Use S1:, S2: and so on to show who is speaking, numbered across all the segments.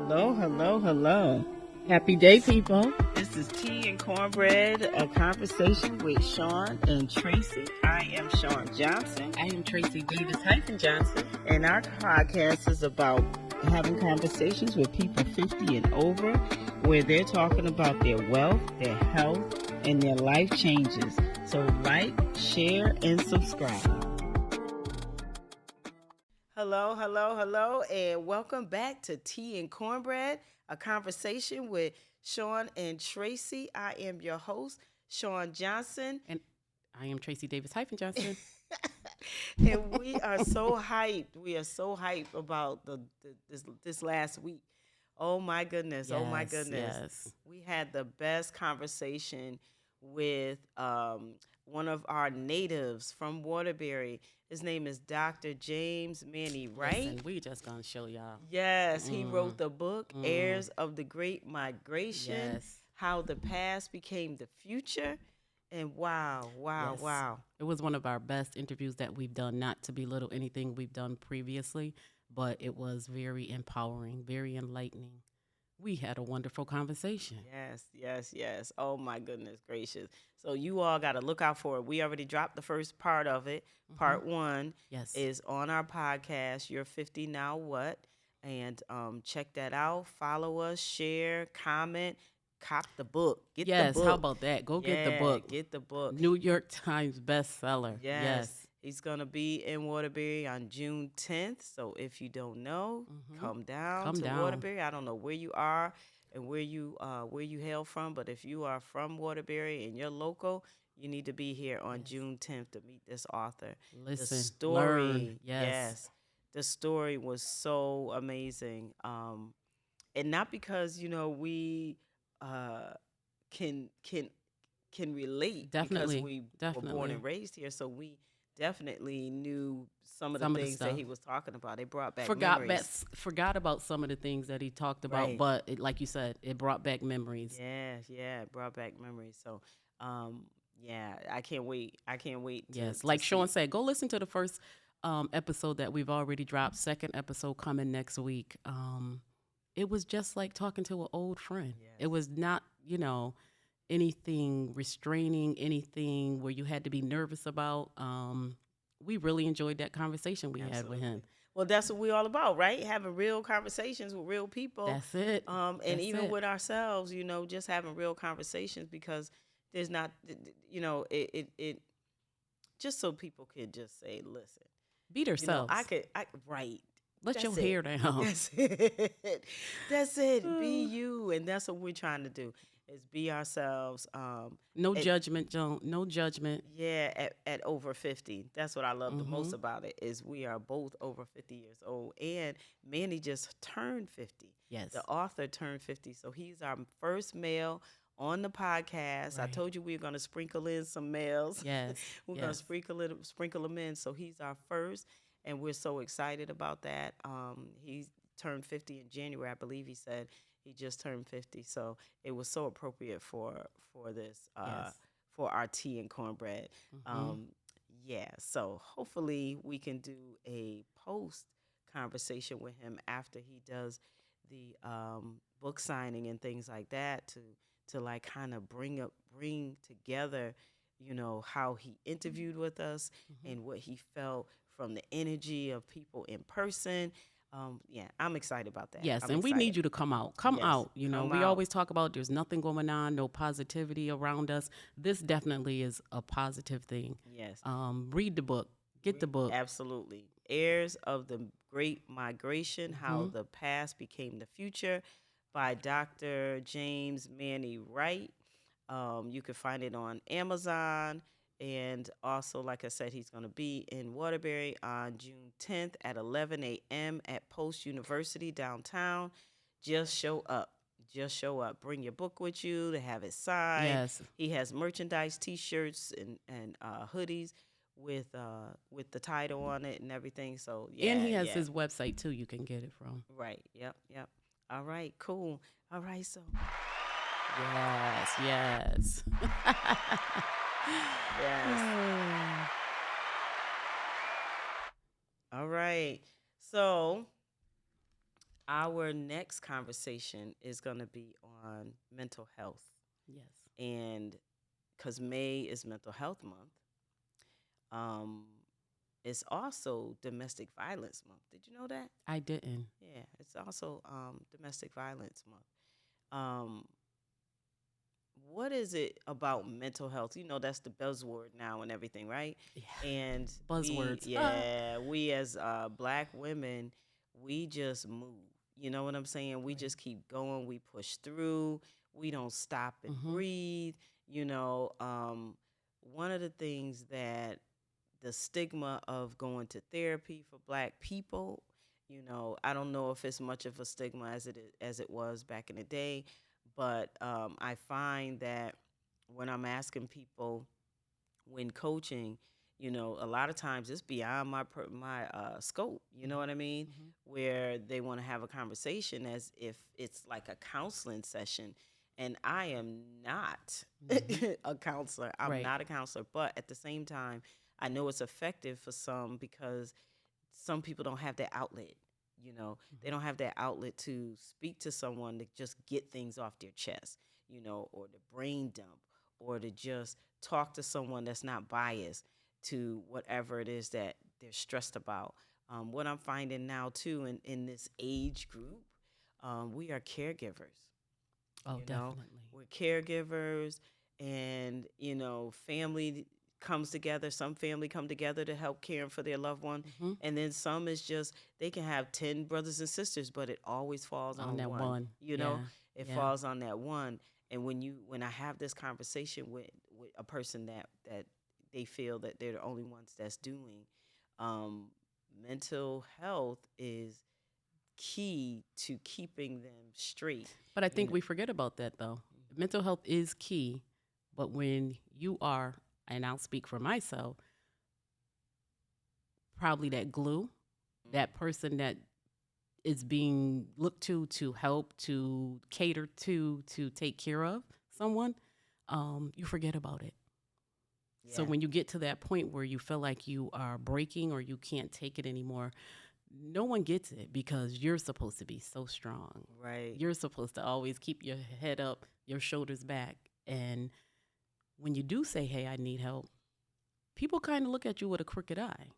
S1: Hello, hello, hello. Happy day, people. This is Tea and Cornbread, a conversation with Shawne and Tracey. I am Shawne Johnson.
S2: I am Tracey Davis-Johnson.
S1: And our podcast is about having conversations with people 50 and over, where they're talking about their wealth, their health, and their life changes. So like, share, and subscribe. Hello, hello, hello, and welcome back to Tea and Cornbread, a conversation with Shawne and Tracey. I am your host, Shawne Johnson.
S2: And I am Tracey Davis-Johnson.
S1: And we are so hyped. We are so hyped about this last week. Oh, my goodness.
S2: Yes,
S1: oh, my goodness.
S2: Yes.
S1: We had the best conversation with one of our natives from Waterbury. His name is Dr. James Manny, right?
S2: Listen, we just going to show y'all.
S1: Yes, he wrote the book, Heirs of the Great Migration, How the Past Became the Future. And wow.
S2: It was one of our best interviews that we've done, not to belittle anything we've done previously, but it was very empowering, very enlightening. We had a wonderful conversation.
S1: Yes. Oh, my goodness gracious. So you all got to look out for it. We already dropped the first part of it. Part one is on our podcast, You're 50 Now What? And check that out. Follow us, share, comment, cop the book. Get the book.
S2: How about that? Go get the book.
S1: Get the book.
S2: New York Times bestseller. Yes.
S1: He's going to be in Waterbury on June 10th. So if you don't know, come down to Waterbury. I don't know where you are and where you hail from, but if you are from Waterbury and you're local, you need to be here on June 10th to meet this author.
S2: Listen,
S1: the story,
S2: learn. Yes.
S1: The story was so amazing. And not because, we can relate.
S2: Definitely.
S1: Because we were born and raised here, so we definitely knew some of the things that he was talking about. It brought back memories.
S2: Forgot about some of the things that he talked about, but like you said, it brought back memories.
S1: Yeah, it brought back memories. So, I can't wait.
S2: Yes, like Shawne said, go listen to the first episode that we've already dropped. Second episode coming next week. It was just like talking to an old friend. Yes. It was not, anything restraining, anything where you had to be nervous about. We really enjoyed that conversation we had with him.
S1: Well, that's what we're all about, right? Having real conversations with real people.
S2: That's it.
S1: And even with ourselves, just having real conversations, because there's not, it just so people could just say, listen.
S2: Be themselves.
S1: Right.
S2: Let your hair down.
S1: That's it. Be you. And that's what we're trying to do, is be ourselves.
S2: No judgment, Joan. No judgment.
S1: Yeah, at over 50. That's what I love the most about it, is we are both over 50 years old. And Manny just turned 50.
S2: Yes.
S1: The author turned 50. So he's our first male on the podcast. Right. I told you we were going to sprinkle in some males.
S2: Yes.
S1: We're going to sprinkle them in. So he's our first. And we're so excited about that. He turned 50 in January, I believe he said. He just turned 50, so it was so appropriate for this, for our Tea and Cornbread. So hopefully we can do a post conversation with him after he does the book signing and things like that, to like kind of bring together, how he interviewed with us and what he felt from the energy of people in person. I'm excited about that.
S2: Yes, and we need you to come out. Come out. We always talk about there's nothing going on, no positivity around us. This definitely is a positive thing.
S1: Yes.
S2: Read the book. Get the book.
S1: Absolutely. Heirs of the Great Migration, How the Past Became the Future, by Dr. James Manny Wright. You can find it on Amazon. And also, like I said, he's going to be in Waterbury on June 10th at 11 a.m. at Post University downtown. Just show up. Bring your book with you to have it signed.
S2: Yes.
S1: He has merchandise, T-shirts, and hoodies with the title on it and everything. So,
S2: and he has his website, too, you can get it from.
S1: Right. Yep. All right. Cool. All right. So.
S2: Yes.
S1: Yes. All right. So Our next conversation is going to be on mental health.
S2: Yes,
S1: And because May is Mental Health Month, um, it's also Domestic Violence Month. Did you know that?
S2: I didn't.
S1: Yeah, it's also Domestic Violence Month. Um, what is it about mental health? You know, that's the buzzword now and everything, right?
S2: Yeah.
S1: And we,
S2: Buzzwords.
S1: yeah, we as black women, we just move. You know what I'm saying? We
S2: Right.
S1: just keep going. We push through. We don't stop and
S2: Mm-hmm.
S1: breathe. You know, one of the things that the stigma of going to therapy for black people, you know, I don't know if it's much of a stigma as it was back in the day, but I find that when I'm asking people when coaching, you know, a lot of times it's beyond my scope. You know what I mean?
S2: Mm-hmm.
S1: Where they want to have a conversation as if it's like a counseling session, and I am not
S2: Mm-hmm.
S1: a counselor. I'm
S2: Right.
S1: not a counselor, but at the same time, I know it's effective for some because some people don't have that outlet. You know, they
S2: Mm-hmm.
S1: don't have that outlet to speak to someone to just get things off their chest, you know, or to brain dump, or to just talk to someone that's not biased to whatever it is that they're stressed about. What I'm finding now, too, in this age group, we are caregivers.
S2: Oh,
S1: You know,
S2: definitely.
S1: we're caregivers, and you know, family comes together. Some family come together to help caring for their loved one,
S2: Mm-hmm.
S1: and then some is just they can have 10 brothers and sisters, but it always falls
S2: On
S1: on
S2: that
S1: one.
S2: one.
S1: You know,
S2: Yeah.
S1: it
S2: Yeah.
S1: falls on that one. And when I have this conversation with a person that they feel that they're the only ones that's doing, um, mental health is key to keeping them straight.
S2: But I
S1: You
S2: think
S1: know.
S2: we forget about that though. Mental health is key, but when you are, and I'll speak for myself, probably that glue, that person that is being looked to help, to cater to take care of someone, you forget about it. So
S1: Yeah.
S2: when you get to that point where you feel like you are breaking or you can't take it anymore, no one gets it because you're supposed to be so strong.
S1: Right.
S2: You're supposed to always keep your head up, your shoulders back. And when you do say, hey, I need help, people kind of look at you with a crooked eye.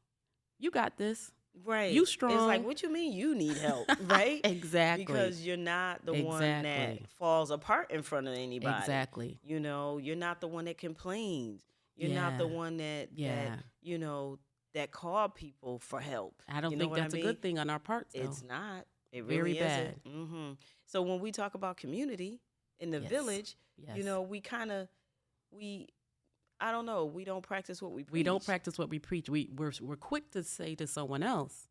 S2: You got this. You
S1: Right. It's like,
S2: strong.
S1: what you mean you need help, right?
S2: Exactly.
S1: Because you're not the one that
S2: Exactly.
S1: falls apart in front of anybody.
S2: Exactly.
S1: You know, you're not the one that complains. You're not
S2: Yeah.
S1: the one that
S2: Yeah.
S1: you know that call people for help.
S2: I don't
S1: You know
S2: think
S1: what I
S2: that's a
S1: mean?
S2: good thing on our parts, though.
S1: It's not. It
S2: Very
S1: really isn't.
S2: bad.
S1: So when we talk about community in the
S2: Yes.
S1: village, you
S2: Yes.
S1: know, we I don't know, we don't practice what we
S2: We don't
S1: preach.
S2: practice what we preach. We're quick to say to someone else,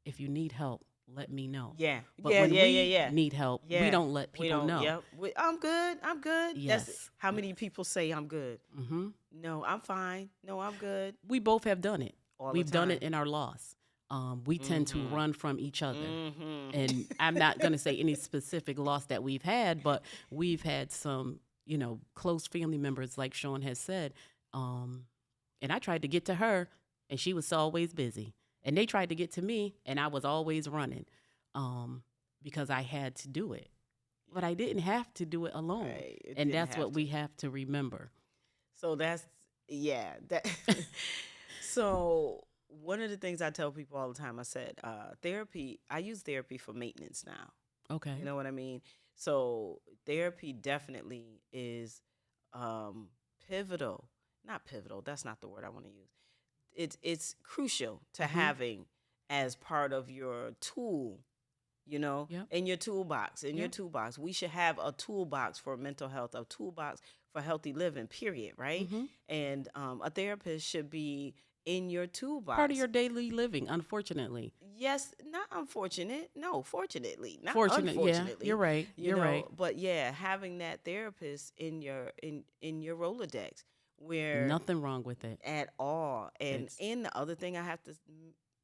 S2: if you need help, let me know.
S1: Yeah,
S2: But
S1: yeah,
S2: when
S1: yeah, yeah,
S2: we
S1: yeah,
S2: need help, we
S1: yeah.
S2: don't let
S1: We
S2: people
S1: don't.
S2: know.
S1: Yep. I'm good. I'm good. That's
S2: Yes.
S1: how
S2: Yes.
S1: many people say I'm good.
S2: Hmm.
S1: No, I'm fine. No, I'm good.
S2: We both have done it.
S1: All the
S2: We've done
S1: time.
S2: it in our loss. We tend to
S1: Mm-hmm.
S2: run from each other.
S1: Mm-hmm.
S2: And I'm not going to say any specific loss that we've had, but we've had some, close family members, like Shawne has said. And I tried to get to her, and she was always busy. And they tried to get to me, and I was always running because I had to do it. But I didn't have to do it alone.
S1: Right. It
S2: And
S1: didn't
S2: that's
S1: have
S2: what
S1: to.
S2: we have to remember.
S1: So that's yeah. That. So one of the things I tell people all the time, I said, therapy. I use therapy for maintenance now. You
S2: Okay.
S1: know what I mean? So therapy definitely is um, pivotal. Not pivotal. That's not the word I want to use. It's crucial to
S2: Mm-hmm.
S1: having as part of your tool. You know,
S2: Yep.
S1: in your toolbox. In your
S2: Yep.
S1: toolbox, we should have a toolbox for mental health, a toolbox for healthy living. Period. Right?
S2: Mm-hmm.
S1: And a therapist should be in your
S2: Part of
S1: toolbox.
S2: your daily living, unfortunately.
S1: Yes, not unfortunate. No, fortunately, not
S2: Fortunate, yeah, you're
S1: unfortunately.
S2: right.
S1: You
S2: You're right.
S1: know, but yeah, having that therapist in your Rolodex where
S2: Nothing wrong with it.
S1: at all.
S2: It's
S1: And the other thing I have to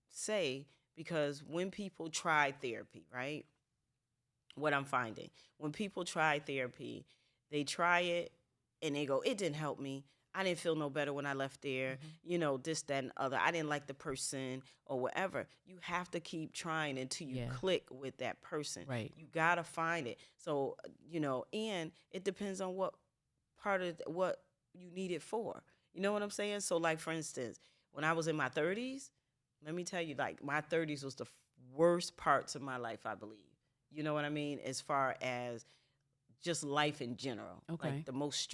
S1: say, because when people try therapy, right? What I'm finding when people try therapy, they try it and they go, it didn't help me. I didn't feel no better when I left there, this, that, and other. I didn't like the person or whatever. You have to keep trying until you
S2: Yeah.
S1: click with that person.
S2: Right.
S1: You got to find it. So, and it depends on what part of what you need it for. You know what I'm saying? So, like, for instance, when I was in my 30s, let me tell you, like, my 30s was the worst parts of my life, I believe. You know what I mean? As far as just life in general,
S2: Okay.
S1: like the most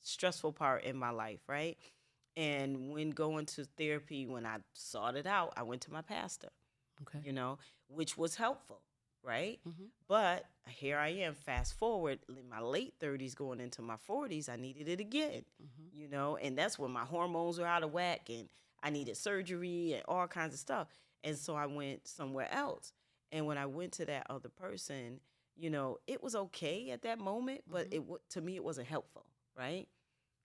S1: stressful part in my life, right? And when going to therapy, when I sought it out, I went to my pastor,
S2: Okay.
S1: which was helpful, right?
S2: Mm-hmm.
S1: But here I am, fast forward in my late 30s, going into my 40s, I needed it again, and that's when my hormones were out of whack and I needed surgery and all kinds of stuff. And so I went somewhere else. And when I went to that other person, it was okay at that moment, but to me, it wasn't helpful, right?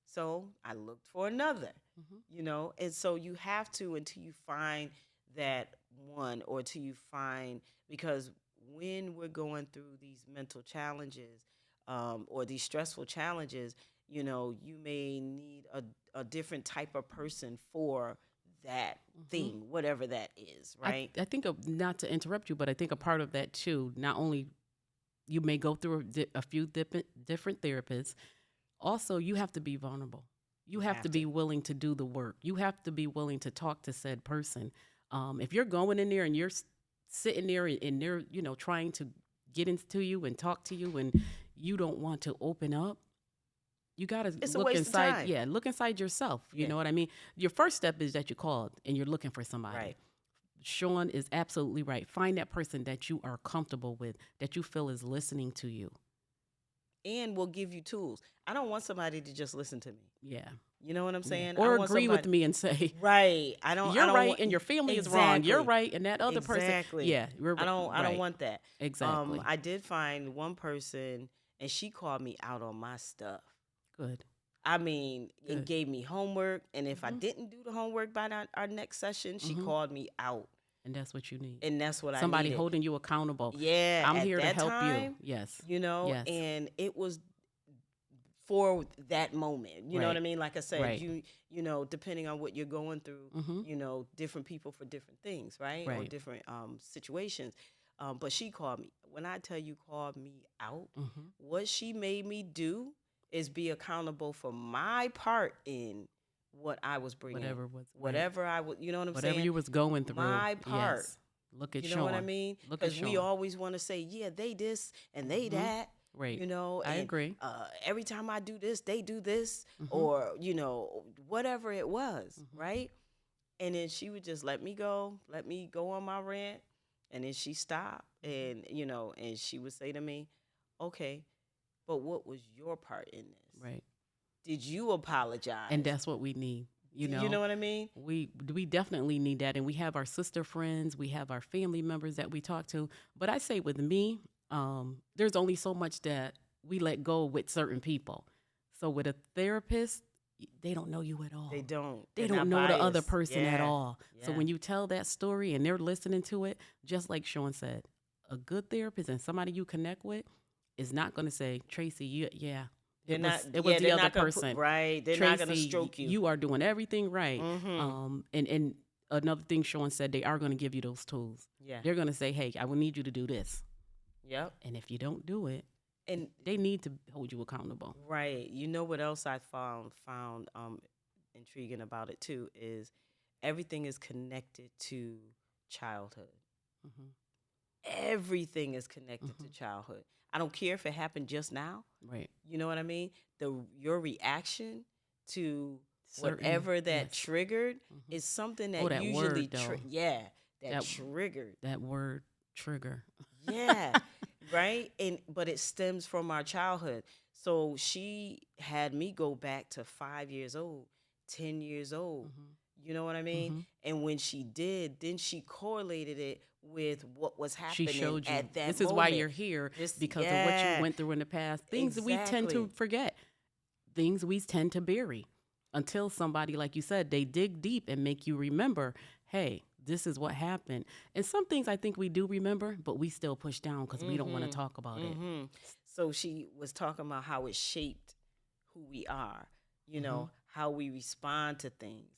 S1: So I looked for another, and so you have to until you find that one or till you find, because when we're going through these mental challenges or these stressful challenges, you may need a different type of person for that thing, whatever that is, right?
S2: I think, not to interrupt you, but I think a part of that too, not only you may go through a few different therapists, also you have to be vulnerable. You have to be willing to do the work. You have to be willing to talk to said person. If you're going in there and you're sitting there and they're, trying to get into you and talk to you and you don't want to open up, you got to
S1: It's a
S2: look
S1: waste of
S2: inside.
S1: time.
S2: Yeah, look inside yourself. You
S1: Yeah.
S2: know what I mean? Your first step is that you called and you're looking for somebody.
S1: Right.
S2: Shawne is absolutely right. Find that person that you are comfortable with, that you feel is listening to you.
S1: And will give you tools. I don't want somebody to just listen to me.
S2: Yeah.
S1: You know what I'm
S2: Yeah.
S1: saying?
S2: Or
S1: I want
S2: agree with
S1: somebody,
S2: me and say,
S1: right. I
S2: you're
S1: don't
S2: right
S1: want,
S2: and your family is wrong. You're
S1: exactly.
S2: right and that other person.
S1: Exactly.
S2: Yeah.
S1: I don't
S2: right.
S1: want that.
S2: Exactly.
S1: I did find one person and she called me out on my stuff.
S2: Good.
S1: I mean,
S2: Good.
S1: it gave me homework, and if I didn't do the homework by our next session, she called me out.
S2: And that's what you need.
S1: And that's what
S2: Somebody
S1: I needed.
S2: holding you accountable.
S1: Yeah,
S2: I'm
S1: at
S2: here to
S1: that
S2: help
S1: time,
S2: you. Yes. Yes.
S1: and it was for that moment. You know what I mean? Like I said,
S2: Right.
S1: depending on what you're going through, different people for different things, right? Or
S2: Right.
S1: different situations. But she called me. When I tell you called me out, what she made me do is be accountable for my part in what I was bringing. Whatever I was, you know what I'm saying?
S2: Whatever you was going through.
S1: My part.
S2: Yes. Look at
S1: You know what I
S2: Shawne.
S1: mean?
S2: Look at
S1: Because we
S2: Shawne.
S1: always want to say, yeah, they this and they that.
S2: Right.
S1: I
S2: agree.
S1: Every time I do this, they do this, or whatever it was, right? And then she would just let me go on my rant, and then she stopped, and and she would say to me, "Okay, but what was your part in this?
S2: Right.
S1: Did you apologize?"
S2: And that's what we need. You
S1: know what I mean?
S2: We definitely need that, and we have our sister friends, we have our family members that we talk to. But I say with me, there's only so much that we let go with certain people. So with a therapist, they don't know you at all.
S1: They don't.
S2: They
S1: They're
S2: don't
S1: not
S2: know the other
S1: biased.
S2: person at all. So
S1: Yeah.
S2: when you tell that story and they're listening to it, just like Shawne said, a good therapist and somebody you connect with is not going to say, Tracey, yeah. It was the other person.
S1: Right. They're
S2: Tracey,
S1: not going to stroke you.
S2: You are doing everything right. And another thing Shawne said, they are going to give you those tools.
S1: Yeah.
S2: They're going to say, hey, I will need you to do this.
S1: Yep.
S2: And if you don't do it,
S1: and
S2: they need to hold you accountable.
S1: Right. You know what else I found intriguing about it too is everything is connected to childhood. Everything is connected to childhood. I don't care if it happened just now.
S2: Right.
S1: You know what I mean? Your reaction to whatever that triggered is something that
S2: that
S1: usually
S2: word,
S1: that triggered.
S2: That word trigger.
S1: Yeah. Right? But it stems from our childhood. So she had me go back to 5 years old, 10 years old. You know what I mean? And when she did, then she correlated it with what was happening
S2: she showed you.
S1: at that
S2: This
S1: moment.
S2: is why you're here, because of what you went through in the past. Things that we tend to forget. Things we tend to bury until somebody, like you said, they dig deep and make you remember, hey, this is what happened. And some things I think we do remember, but we still push down because we don't want to talk about it.
S1: So she was talking about how it shaped who we are, how we respond to things.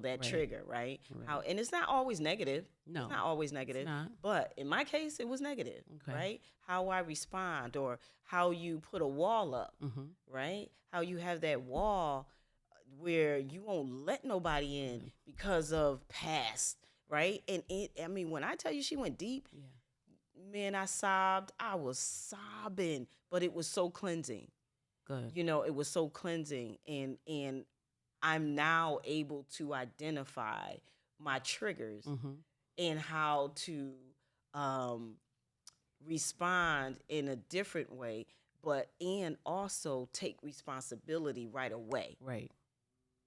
S1: That
S2: Right.
S1: trigger, right?
S2: Right.
S1: And it's not always negative. It's
S2: No,
S1: not always
S2: it's
S1: negative,
S2: not.
S1: but in my case, it was negative,
S2: Okay.
S1: right? How I respond, or how you put a wall up,
S2: Mm-hmm.
S1: right? How you have that wall where you won't let nobody in
S2: Yeah.
S1: because of past, right? And I mean, when I tell you she went deep,
S2: Yeah.
S1: man, I sobbed. I was sobbing, but it was so cleansing.
S2: Good.
S1: It was so cleansing, and I'm now able to identify my triggers
S2: Mm-hmm.
S1: and how to um, respond in a different way, and also take responsibility right away.
S2: Right.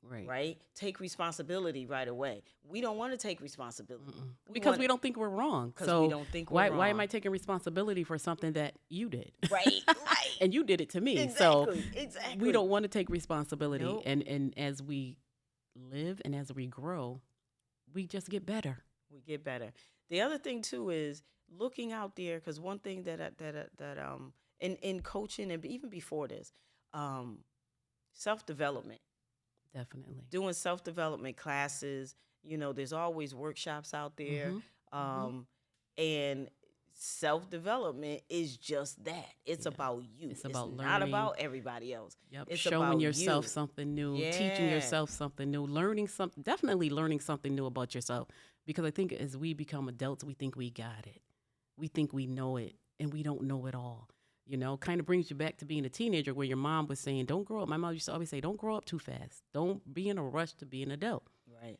S2: Right.
S1: Right? Take responsibility right away. We don't want to take responsibility.
S2: Mm-mm.
S1: We
S2: Because
S1: want
S2: we don't think we're wrong.
S1: because we
S2: So
S1: don't think we're
S2: why am
S1: wrong.
S2: I taking responsibility for something that you did?
S1: Right, right.
S2: And you did it to me. So
S1: Exactly,
S2: we
S1: exactly.
S2: don't want to take responsibility.
S1: Nope.
S2: And as we live and as we grow, we just get better.
S1: We get better. The other thing too is looking out there, because one thing that in coaching, and even before this, um, self development,
S2: Definitely.
S1: doing self development classes. There's always workshops out there,
S2: Mm-hmm. Mm-hmm.
S1: and self development is just that. It's
S2: Yeah.
S1: about you.
S2: It's
S1: It's
S2: about
S1: not
S2: learning.
S1: about everybody else.
S2: Yep.
S1: It's
S2: Showing
S1: about
S2: yourself
S1: you.
S2: something new, teaching
S1: Yeah.
S2: yourself something new, learning something, definitely learning something new about yourself. Because I think as we become adults, we think we got it. We think we know it, and we don't know it all. Kind of brings you back to being a teenager where your mom was saying, don't grow up. My mom used to always say, don't grow up too fast. Don't be in a rush to be an adult.
S1: Right.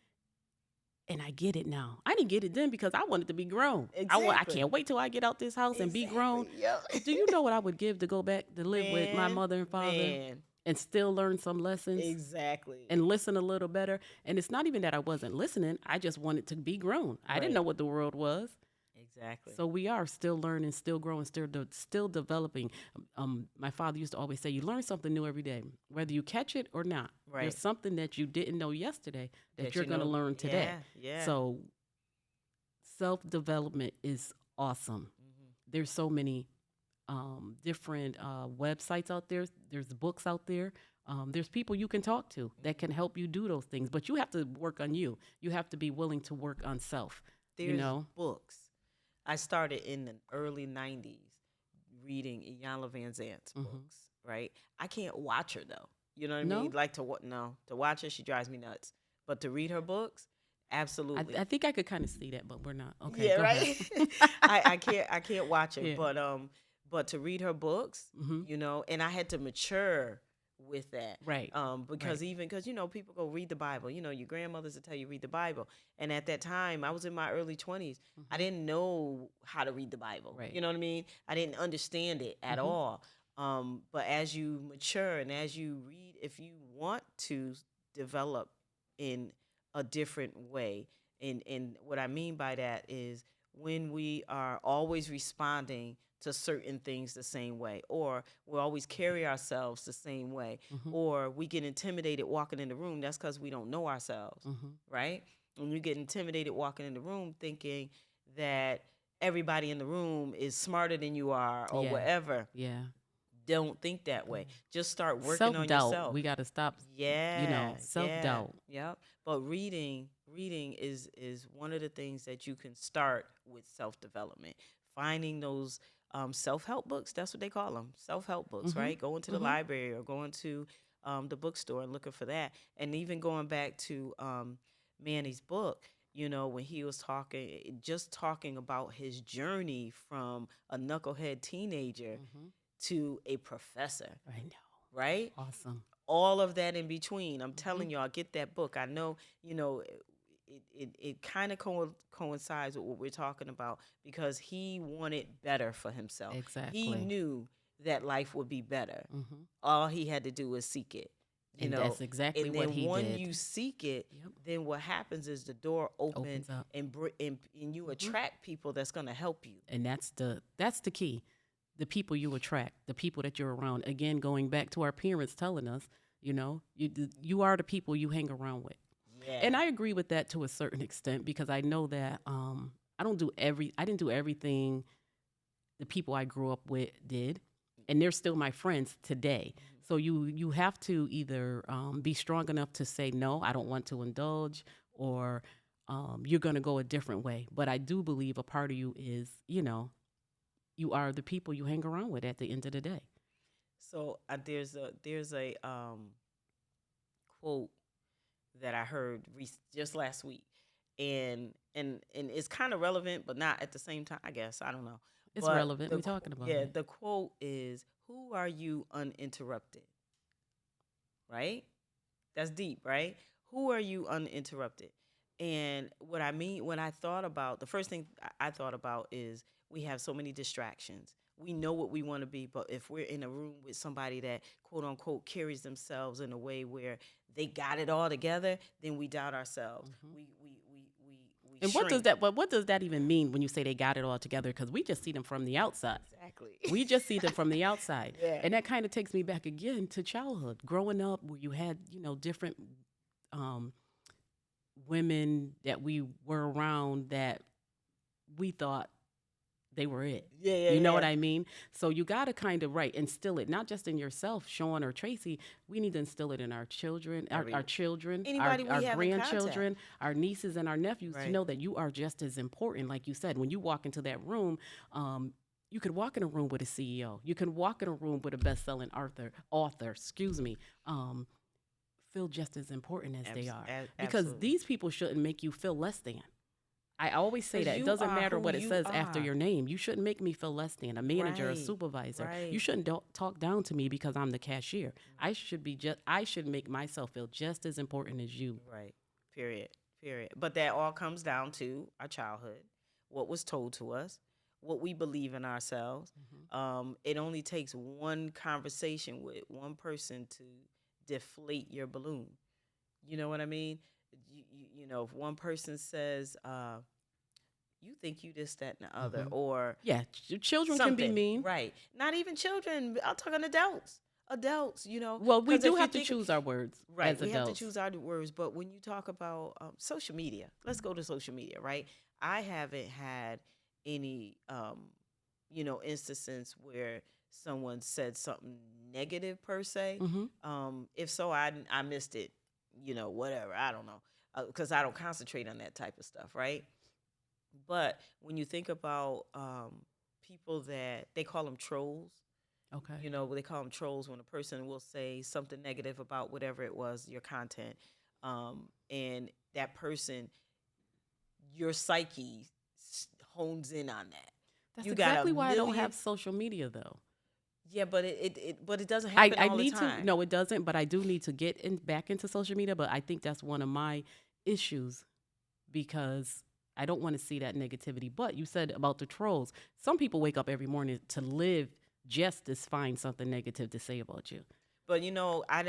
S2: And I get it now. I didn't get it then because I wanted to be grown. I
S1: Exactly.
S2: can't wait till I get out this house and be grown.
S1: Exactly. Yep.
S2: Do you know what I would give to go back to live with my
S1: Man,
S2: mother and father
S1: man.
S2: and still learn some lessons
S1: Exactly.
S2: and listen a little better? And it's not even that I wasn't listening. I just wanted to be grown. I didn't
S1: Right.
S2: know what the world was.
S1: Exactly.
S2: So we are still learning, still growing, still developing. My father used to always say, "You learn something new every day, whether you catch it or not.
S1: Right.
S2: There's something that you didn't know yesterday that
S1: That
S2: you're going to learn today."
S1: Yeah. Yeah.
S2: So self development is awesome.
S1: Mhm.
S2: There's so many different websites out there. There's books out there. There's people you can talk to that can help you do those things. But you have to work on you. You have to be willing to work on self.
S1: There's books. I started in the early 90s reading Iyanla Van Zant's
S2: Mhm.
S1: books, right? I can't watch her though. You know what I
S2: No?
S1: mean? Like no. To watch her, she drives me nuts. But to read her books, absolutely.
S2: I think I could kind of see that, but we're not. Okay,
S1: Yeah,
S2: go
S1: right.
S2: ahead.
S1: I can't watch her,
S2: Yeah.
S1: but to read her books,
S2: Mhm.
S1: and I had to mature with that,
S2: Right.
S1: because
S2: Right.
S1: because people go read the Bible, your grandmothers will tell you read the Bible, and at that time I was in my early 20s, I
S2: Mhm.
S1: didn't know how to read the Bible,
S2: Right.
S1: you know what I mean? I didn't understand it at
S2: Mhm.
S1: all, but as you mature and as you read, if you want to develop in a different way, and what I mean by that is when we are always responding to certain things the same way, or we always carry ourselves the same way,
S2: Mhm.
S1: or we get intimidated walking in the room, that's because we don't know ourselves,
S2: Mhm.
S1: right? When you get intimidated walking in the room thinking that everybody in the room is smarter than you are or
S2: Yeah.
S1: whatever,
S2: Yeah.
S1: don't think that way. Just start working
S2: Self
S1: on
S2: doubt.
S1: yourself.
S2: We got to stop.
S1: Yeah,
S2: Self
S1: yeah,
S2: doubt.
S1: yep. But reading is one of the things that you can start with self development. Finding those self help books. That's what they call them, self help books,
S2: Mhm.
S1: right? Going to the
S2: Mhm.
S1: library or going to the bookstore and looking for that. And even going back to Manny's book. When he was just talking about his journey from a knucklehead teenager
S2: Mhm.
S1: to a professor,
S2: I know.
S1: right?
S2: Awesome.
S1: All of that in between. I'm
S2: Mhm.
S1: telling y'all, get that book. I know, it kind of coincides with what we're talking about because he wanted better for himself. He
S2: Exactly.
S1: knew that life would be better.
S2: Mhm.
S1: All he had to do was seek it,
S2: And that's exactly
S1: and
S2: what
S1: then
S2: he
S1: when
S2: did.
S1: you seek it,
S2: Yep.
S1: then what happens is the door open
S2: Opens up.
S1: and you
S2: Mhm.
S1: attract people that's going to help you.
S2: And that's the key. The people you attract, the people that you're around. Again, going back to our parents telling us, you are the people you hang around with.
S1: Yeah.
S2: And I agree with that to a certain extent because I know that I didn't do everything the people I grew up with did. and they're still my friends today. So you have to either be strong enough to say no, I don't want to indulge, or you're going to go a different way. But I do believe a part of you is, you are the people you hang around with at the end of the day.
S1: So there's a quote that I heard just last week, and it's kind of relevant, but not at the same time. I guess I don't know.
S2: It's
S1: But
S2: relevant. We're talking about
S1: yeah,
S2: it.
S1: the quote is, "Who are you uninterrupted?" Right? That's deep, right? Who are you uninterrupted? And what I mean, when I thought about the first thing I thought about is we have so many distractions. We know what we want to be, but if we're in a room with somebody that quote unquote carries themselves in a way where they got it all together, then we doubt ourselves. We
S2: And what does
S1: shrink.
S2: that? But what does that even mean when you say they got it all together? Because we just see them from the outside.
S1: Exactly.
S2: We just see them from the outside.
S1: Yeah.
S2: And that kind of takes me back again to childhood, growing up, where you had different um, women that we were around that we thought they were it.
S1: Yeah, yeah,
S2: You know
S1: yeah.
S2: what I mean? So you got to kind of instill it, not just in yourself, Shawne or Tracey. We need to instill it in our children, our children,
S1: Anybody
S2: our
S1: we have in contact.
S2: grandchildren, our nieces and our nephews, to
S1: Right.
S2: know that you are just as important. Like you said, when you walk into that room, you could walk in a room with a CEO. You can walk in a room with a best-selling author, feel just as important as they are. Because
S1: Absolutely.
S2: these people shouldn't make you feel less than. I always say
S1: 'Cause
S2: that. It
S1: you
S2: doesn't
S1: are
S2: matter
S1: who
S2: what it
S1: you
S2: says after
S1: are.
S2: your name. You shouldn't make me feel less than a manager, a
S1: Right,
S2: supervisor.
S1: right.
S2: You shouldn't talk down to me because I'm the cashier. I should make myself feel just as important as you.
S1: Right. Period. Period. But that all comes down to our childhood, what was told to us, what we believe in ourselves. It only takes one conversation with one person to deflate your balloon. You know what I mean? If one person says, "You think you this, that, and the other," or
S2: Yeah, children can be
S1: something,
S2: mean.
S1: right? Not even children. I'm talking adults. Adults,
S2: Well, we
S1: 'cause
S2: do
S1: if you
S2: have to
S1: think
S2: choose our words
S1: right,
S2: as
S1: we have to
S2: adults.
S1: choose our words. But when you talk about social media, let's go to social media, right? I haven't had any, instances where someone said something negative per se.
S2: Hmm.
S1: If so, I missed it. Whatever. I don't know, because I don't concentrate on that type of stuff, right? But when you think about people that they call them trolls,
S2: Okay.
S1: they call them trolls when a person will say something negative about whatever it was, your content, and that person, your psyche hones in on that.
S2: That's
S1: You got a
S2: exactly why I don't
S1: million,
S2: have social media, though.
S1: yeah, but it doesn't
S2: I,
S1: happen
S2: I
S1: all the
S2: need to,
S1: time.
S2: no, it doesn't, but I do need to get back into social media. But I think that's one of my issues because I don't want to see that negativity. But you said about the trolls. Some people wake up every morning to live just to find something negative to say about you.
S1: But I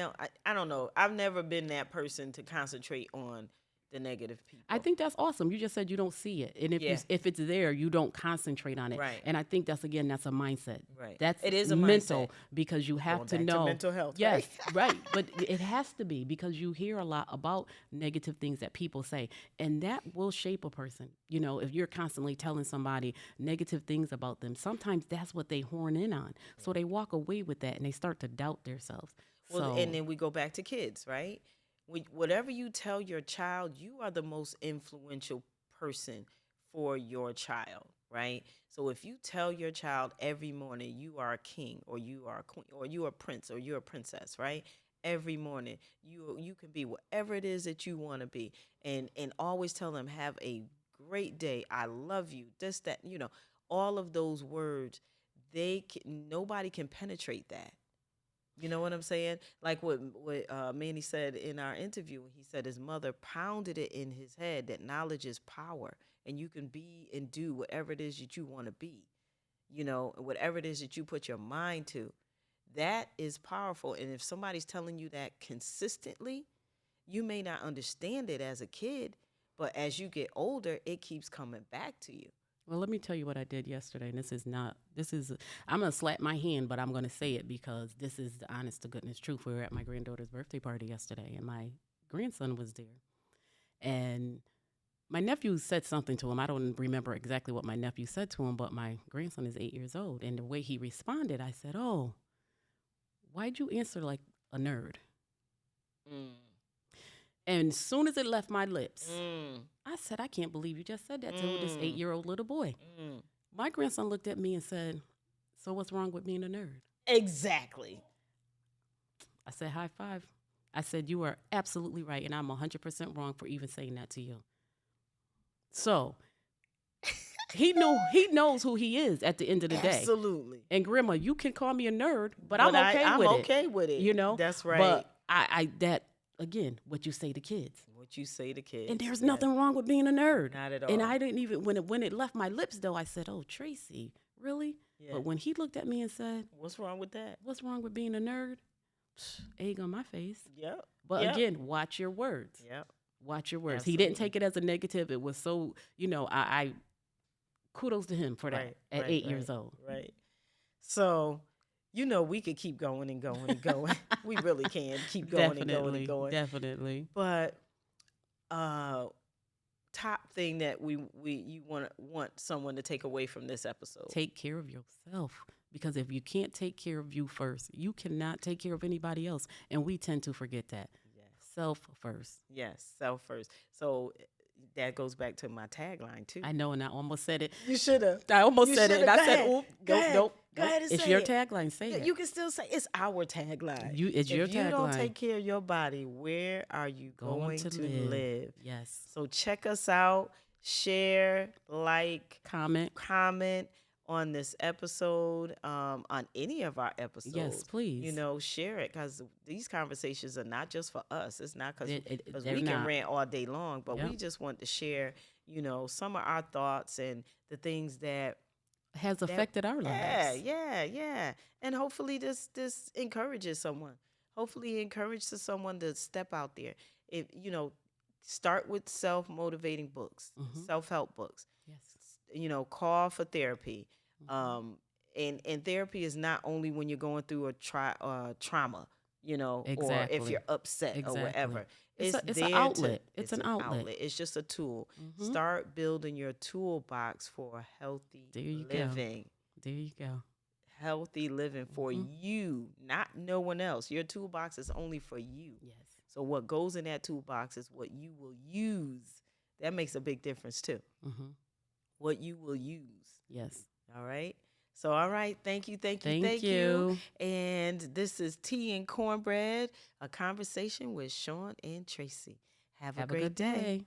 S1: don't know. I've never been that person to concentrate on the negative
S2: I
S1: people.
S2: think that's awesome. You just said you don't see it, and
S1: Yeah.
S2: if it's there, you don't concentrate on it.
S1: Right.
S2: And I think that's a mindset.
S1: Right.
S2: That's
S1: It is a
S2: mental
S1: mindset.
S2: because you have
S1: Going
S2: to
S1: back to
S2: know.
S1: mental health,
S2: Yes,
S1: right?
S2: right. But it has to be because you hear a lot about negative things that people say, and that will shape a person. If you're constantly telling somebody negative things about them, sometimes that's what they horn in on. So they walk away with that and they start to doubt themselves.
S1: Well,
S2: So
S1: and then we go back to kids, right? Whatever you tell your child, you are the most influential person for your child, right? So if you tell your child every morning you are a king or you are a queen or you are a prince or you're a princess, right? Every morning you can be whatever it is that you want to be, and always tell them have a great day. I love you. This that all of those words. Nobody can penetrate that. You know what I'm saying? Like what Manny said in our interview, he said his mother pounded it in his head that knowledge is power, and you can be and do whatever it is that you want to be. Whatever it is that you put your mind to, that is powerful. And if somebody's telling you that consistently, you may not understand it as a kid, but as you get older, it keeps coming back to you.
S2: well, let me tell you what I did yesterday. And I'm going to slap my hand, but I'm going to say it because this is the honest to goodness truth. We were at my granddaughter's birthday party yesterday, and my grandson was there. And My nephew said something to him. I don't remember exactly what my nephew said to him, but my grandson is 8 years old. And the way he responded, I said, "Oh, why'd you answer like a nerd?"
S1: Mm.
S2: And as soon as it left my lips,
S1: Mm.
S2: I said, "I can't believe you just said that to this
S1: Mm.
S2: 8-year-old little boy."
S1: Mm.
S2: My grandson looked at me and said, "So what's wrong with being a nerd?"
S1: Exactly.
S2: I said, "High five." I said, "You are absolutely right, and I'm 100% wrong for even saying that to you." So he knows who he is at the end of the day.
S1: Absolutely.
S2: And grandma, you can call me a nerd, but
S1: But
S2: I'm okay
S1: I'm
S2: with it.
S1: okay with it.
S2: You know?
S1: That's right.
S2: But I that again, what you say to kids.
S1: What you say to kids.
S2: And there's
S1: Yes.
S2: nothing wrong with being a nerd.
S1: Not at all.
S2: And I didn't even when it left my lips though, I said, "Oh, Tracy, really?"
S1: Yeah.
S2: But when he looked at me and said,
S1: What's wrong with that?
S2: "What's wrong with being a nerd?" Egg on my face.
S1: Yep.
S2: But
S1: Yep.
S2: again, watch your words.
S1: Yep.
S2: Watch your words.
S1: Absolutely.
S2: He didn't take it as a negative. It was so, I kudos to him for that
S1: Right,
S2: at
S1: right,
S2: 8 years
S1: right,
S2: old.
S1: Right. So, we could keep going and going and going. We really can keep going and going and going.
S2: Definitely.
S1: But top thing that you want someone to take away from this episode.
S2: Take care of yourself. Because if you can't take care of you first, you cannot take care of anybody else. And we tend to forget that.
S1: Yes.
S2: Self first.
S1: Yes, self first. So that goes back to my tagline too.
S2: I know, and I almost said it.
S1: You should have.
S2: I almost said it, and I said, "Oop, nope."
S1: Go ahead and
S2: It's
S1: say
S2: your
S1: it.
S2: tagline. Say it.
S1: You can still say it's our tagline.
S2: It's your
S1: if you don't
S2: tagline.
S1: take care of your body, where are you going to live?
S2: Yes.
S1: So check us out. Share, like,
S2: Comment
S1: on this episode, on any of our episodes.
S2: Yes, please.
S1: Share it, because these conversations are not just for us. It's not because
S2: they're
S1: we can
S2: not.
S1: rant all day long, but
S2: Yep.
S1: we just want to share, some of our thoughts and the things that
S2: has affected our lives.
S1: Yeah. And hopefully this encourages someone. Hopefully encourages someone to step out there. If start with self-motivating books, self-help books.
S2: Yes.
S1: Call for therapy. And therapy is not only when you're going through a trauma,
S2: Exactly.
S1: or if you're upset or whatever.
S2: It's an
S1: there
S2: outlet.
S1: to-
S2: It's an outlet.
S1: It's just a tool.
S2: Mhm.
S1: Start building your toolbox for healthy
S2: There you go.
S1: living.
S2: There you go.
S1: Healthy living for you, not no one else. Your toolbox is only for you.
S2: Yes.
S1: So what goes in that toolbox is what you will use. That makes a big difference too.
S2: Mm-hmm.
S1: What you will use.
S2: Yes.
S1: All right. So, all right. Thank you.
S2: Thank you.
S1: And this is Tea and Cornbread, a conversation with Shawne and Tracey. Have a great
S2: good day.